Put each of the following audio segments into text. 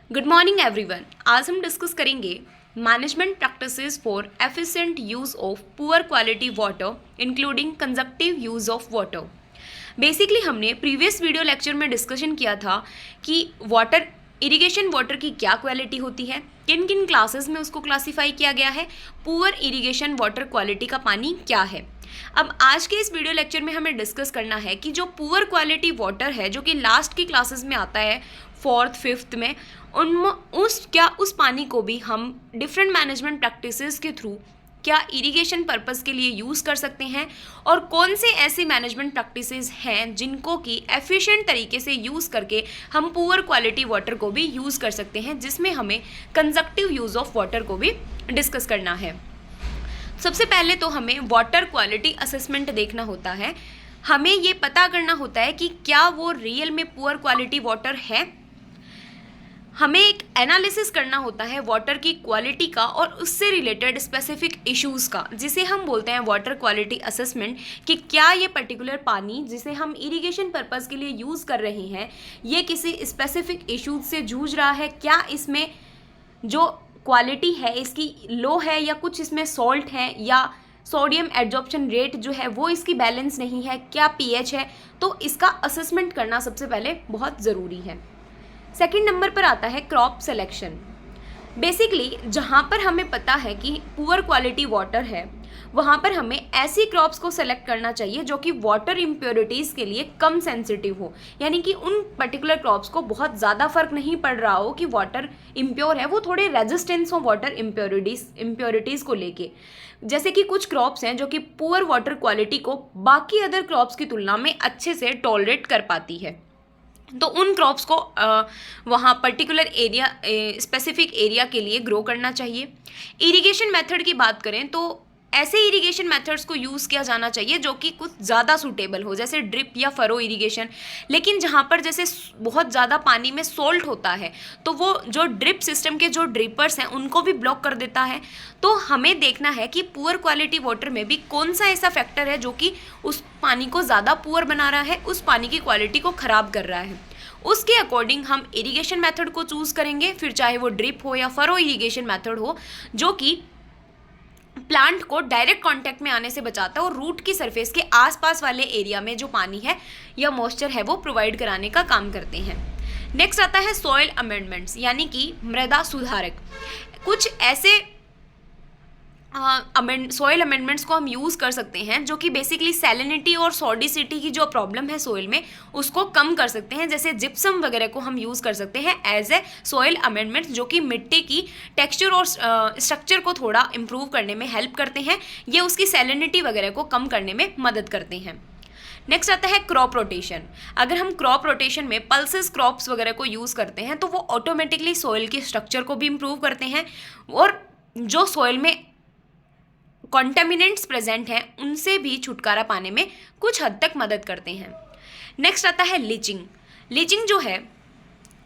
Good morning everyone. आज हम discuss करेंगे management practices for efficient use of poor quality water including conjunctive use of water. Basically हमने previous video lecture में discussion किया था कि वाटर इरिगेशन वाटर की क्या क्वालिटी होती है, किन किन क्लासेस में उसको क्लासीफाई किया गया है, पुअर इरिगेशन वाटर क्वालिटी का पानी क्या है। अब आज के इस वीडियो लेक्चर में हमें डिस्कस करना है कि जो पुअर क्वालिटी वाटर है, जो कि लास्ट की क्लासेस में आता है, फोर्थ फिफ्थ में, उस पानी को भी हम डिफरेंट मैनेजमेंट प्रैक्टिसेस के थ्रू क्या इरिगेशन पर्पस के लिए यूज़ कर सकते हैं, और कौन से ऐसे मैनेजमेंट प्रैक्टिसेस हैं जिनको कि एफिशिएंट तरीके से यूज़ करके हम पुअर क्वालिटी वाटर को भी यूज़ कर सकते हैं, जिसमें हमें कंजप्टिव यूज़ ऑफ वाटर को भी डिस्कस करना है। सबसे पहले तो हमें वाटर क्वालिटी असेसमेंट देखना होता है। हमें ये पता करना होता है कि क्या वो रियल में पुअर क्वालिटी वाटर है। हमें एक एनालिसिस करना होता है वाटर की क्वालिटी का और उससे रिलेटेड स्पेसिफिक इश्यूज़ का, जिसे हम बोलते हैं वाटर क्वालिटी असेसमेंट, कि क्या ये पर्टिकुलर पानी जिसे हम इरिगेशन पर्पस के लिए यूज़ कर रहे हैं ये किसी स्पेसिफिक इश्यूज से जूझ रहा है, क्या इसमें जो क्वालिटी है इसकी लो है, या कुछ इसमें सॉल्ट है, या सोडियम एड्जॉर्प्शन रेट जो है वो इसकी बैलेंस नहीं है, क्या पीएच है। तो इसका असेसमेंट करना सबसे पहले बहुत ज़रूरी है। सेकंड नंबर पर आता है क्रॉप सिलेक्शन। बेसिकली जहाँ पर हमें पता है कि पुअर क्वालिटी वाटर है, वहाँ पर हमें ऐसी क्रॉप्स को सेलेक्ट करना चाहिए जो कि वाटर इम्प्योरिटीज़ के लिए कम सेंसिटिव हो, यानी कि उन पर्टिकुलर क्रॉप्स को बहुत ज़्यादा फर्क नहीं पड़ रहा हो कि वाटर इम्प्योर है, वो थोड़े रेजिस्टेंस हो वाटर इम्प्योरिटीज़ को लेके। जैसे कि कुछ क्रॉप्स हैं जो कि पुअर वाटर क्वालिटी को बाकी अदर क्रॉप्स की तुलना में अच्छे से टॉलरेट कर पाती है, तो उन क्रॉप्स को वहाँ पर्टिकुलर एरिया स्पेसिफिक एरिया के लिए ग्रो करना चाहिए। इरिगेशन मेथड की बात करें तो ऐसे इरिगेशन मेथड्स को यूज़ किया जाना चाहिए जो कि कुछ ज़्यादा सूटेबल हो, जैसे ड्रिप या फरो इरिगेशन। लेकिन जहाँ पर जैसे बहुत ज़्यादा पानी में सॉल्ट होता है तो वो जो ड्रिप सिस्टम के जो ड्रिपर्स हैं उनको भी ब्लॉक कर देता है। तो हमें देखना है कि पुअर क्वालिटी वाटर में भी कौन सा ऐसा फैक्टर है जो कि उस पानी को ज़्यादा पुअर बना रहा है, उस पानी की क्वालिटी को ख़राब कर रहा है। उसके अकॉर्डिंग हम इरिगेशन मेथड को चूज़ करेंगे, फिर चाहे वो ड्रिप हो या फरो इरिगेशन मेथड हो, जो कि प्लांट को डायरेक्ट कांटेक्ट में आने से बचाता है और रूट की सरफेस के आसपास वाले एरिया में जो पानी है या मॉइस्चर है वो प्रोवाइड कराने का काम करते हैं। नेक्स्ट आता है सॉइल अमेंडमेंट्स, यानी कि मृदा सुधारक। कुछ ऐसे सॉइल अमेंडमेंट्स को हम यूज़ कर सकते हैं जो कि बेसिकली सैलिनिटी और सॉडिसिटी की जो प्रॉब्लम है सॉइल में उसको कम कर सकते हैं। जैसे जिप्सम वगैरह को हम यूज़ कर सकते हैं एज ए सॉइल अमेंडमेंट्स, जो कि मिट्टी की टेक्सचर और स्ट्रक्चर को थोड़ा इम्प्रूव करने में हेल्प करते हैं। ये उसकी सैलिनिटी वगैरह को कम करने में मदद करते हैं। नेक्स्ट आता है क्रॉप रोटेशन। अगर हम क्रॉप रोटेशन में पल्सेस क्रॉप्स वगैरह को यूज़ करते हैं तो वो ऑटोमेटिकली सॉइल की स्ट्रक्चर को भी इम्प्रूव करते हैं और जो सॉइल में कॉन्टेमिनेंट्स प्रेजेंट हैं उनसे भी छुटकारा पाने में कुछ हद तक मदद करते हैं। नेक्स्ट आता है लीचिंग। लीचिंग जो है,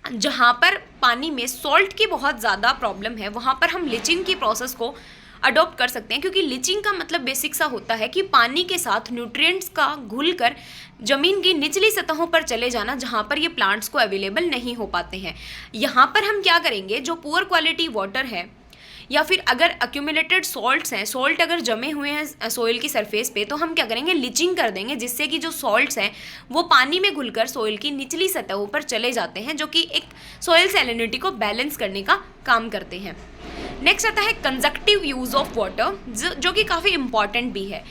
जहाँ पर पानी में सॉल्ट की बहुत ज़्यादा प्रॉब्लम है वहाँ पर हम लीचिंग की प्रोसेस को अडॉप्ट कर सकते हैं, क्योंकि लीचिंग का मतलब बेसिक सा होता है कि पानी के साथ न्यूट्रिएंट्स का घुलकर ज़मीन की निचली सतहों पर चले जाना, जहाँ पर ये प्लांट्स को अवेलेबल नहीं हो पाते हैं। यहाँ पर हम क्या करेंगे, जो पुअर क्वालिटी वाटर है या फिर अगर अक्यूमुलेटेड सॉल्ट्स हैं, सॉल्ट अगर जमे हुए हैं सॉइल की सरफेस पे, तो हम क्या करेंगे, लीचिंग कर देंगे, जिससे कि जो सॉल्ट्स हैं वो पानी में घुलकर सॉइल की निचली सतहों पर चले जाते हैं, जो कि एक सॉइल सैलिनिटी को बैलेंस करने का काम करते हैं। नेक्स्ट आता है कंजप्टिव यूज़ ऑफ वाटर, जो कि काफ़ी इंपॉर्टेंट भी है।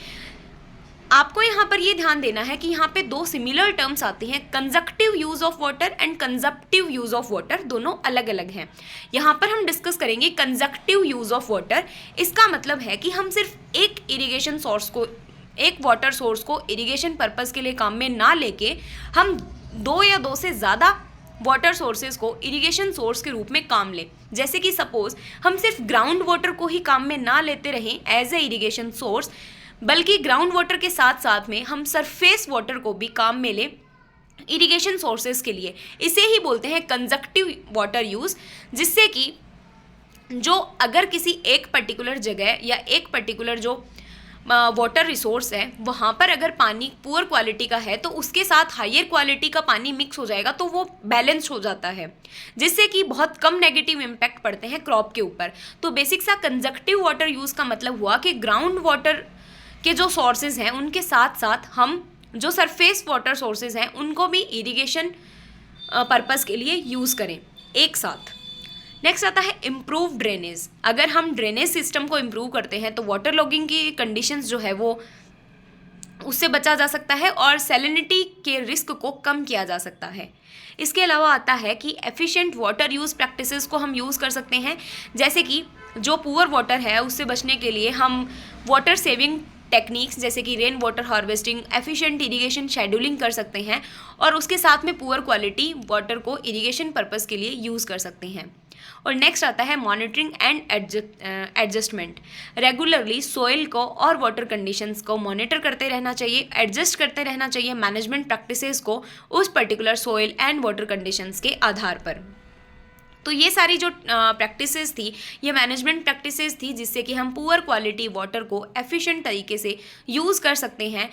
आपको यहाँ पर ये ध्यान देना है कि यहाँ पे दो सिमिलर टर्म्स आती हैं, conjunctive use of water and conjunctive use of water, दोनों अलग अलग हैं। यहाँ पर हम डिस्कस करेंगे कंजप्टिव यूज़ ऑफ वाटर। इसका मतलब है कि हम सिर्फ एक इरिगेशन सोर्स को, एक वाटर सोर्स को इरिगेशन पर्पज़ के लिए काम में ना लेके हम दो या दो से ज़्यादा वाटर सोर्सेज को इरिगेशन सोर्स के रूप में काम लें। जैसे कि सपोज हम सिर्फ ग्राउंड वाटर को ही काम में ना लेते रहें एज ए इरिगेशन सोर्स, बल्कि ग्राउंड वाटर के साथ साथ में हम सरफेस वाटर को भी काम में लें इरिगेशन सोर्सेज के लिए। इसे ही बोलते हैं कंजप्टिव वाटर यूज़, जिससे कि जो अगर किसी एक पर्टिकुलर जगह या एक पर्टिकुलर जो वाटर रिसोर्स है वहाँ पर अगर पानी पुअर क्वालिटी का है तो उसके साथ हायर क्वालिटी का पानी मिक्स हो जाएगा तो वो बैलेंस हो जाता है, जिससे कि बहुत कम नेगेटिव इम्पैक्ट पड़ते हैं क्रॉप के ऊपर। तो बेसिक सा कंजक्टिव वाटर यूज़ का मतलब हुआ कि ग्राउंड वाटर के जो सोर्सेज हैं उनके साथ साथ हम जो सरफेस वाटर सोर्सेज हैं उनको भी इरिगेशन पर्पस के लिए यूज़ करें एक साथ। नेक्स्ट आता है इम्प्रूव ड्रेनेज। अगर हम ड्रेनेज सिस्टम को इम्प्रूव करते हैं तो वाटर लॉगिंग की कंडीशंस जो है वो उससे बचा जा सकता है और सैलिनिटी के रिस्क को कम किया जा सकता है। इसके अलावा आता है कि एफिशिएंट वाटर यूज़ प्रैक्टिसेस को हम यूज़ कर सकते हैं, जैसे कि जो पुअर वाटर है उससे बचने के लिए हम वाटर सेविंग टेक्निक्स जैसे कि rain water harvesting, efficient irrigation scheduling कर सकते हैं और उसके साथ में पुअर क्वालिटी वाटर को इरिगेशन पर्पस के लिए यूज़ कर सकते हैं। और नेक्स्ट आता है monitoring and adjustment. Regularly soil को और वाटर कंडीशंस को मॉनिटर करते रहना चाहिए, एडजस्ट करते रहना चाहिए मैनेजमेंट प्रैक्टिसेस को उस particular soil and water conditions के आधार पर। तो ये सारी जो प्रैक्टिसेस थी ये मैनेजमेंट प्रैक्टिसेस थी जिससे कि हम पुअर क्वालिटी वाटर को एफिशिएंट तरीके से यूज़ कर सकते हैं।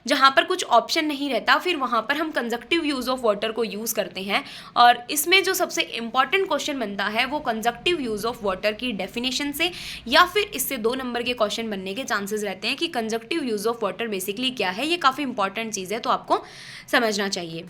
जहाँ पर कुछ ऑप्शन नहीं रहता फिर वहाँ पर हम कंजक्टिव यूज़ ऑफ वाटर को यूज़ करते हैं। और इसमें जो सबसे इम्पॉर्टेंट क्वेश्चन बनता है वो कंजक्टिव यूज़ ऑफ वाटर की डेफिनेशन से, या फिर इससे 2 नंबर के क्वेश्चन बनने के चांसेस रहते हैं कि conjunctive use of water basically क्या है। ये काफ़ी इंपॉर्टेंट चीज़ है तो आपको समझना चाहिए।